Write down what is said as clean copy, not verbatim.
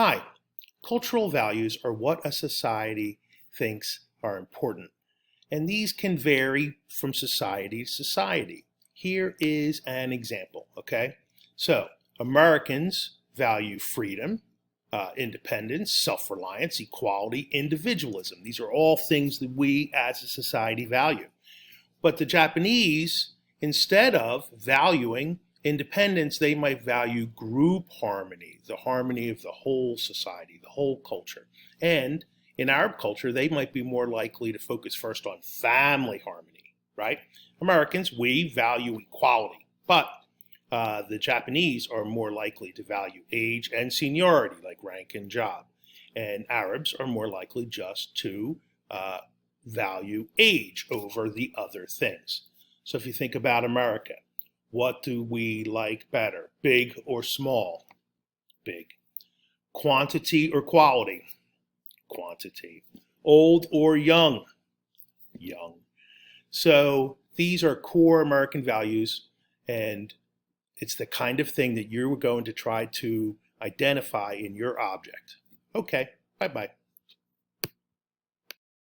Hi, cultural values are what a society thinks are important, and these can vary from society to society. Here is an example, okay? So, Americans value freedom, independence, self-reliance, equality, individualism. These are all things that we as a society value. But the Japanese, instead of valuing independence, they might value group harmony, the harmony of the whole society, the whole culture. And in Arab culture, they might be more likely to focus first on family harmony, right? Americans, we value equality, but the Japanese are more likely to value age and seniority, like rank and job. And Arabs are more likely just to value age over the other things. So if you think about America, what do we like better, big or small? Big. Quantity or quality? Quantity. Old or young? Young. So these are core American values, and it's the kind of thing that you're going to try to identify in your object. Okay, bye-bye.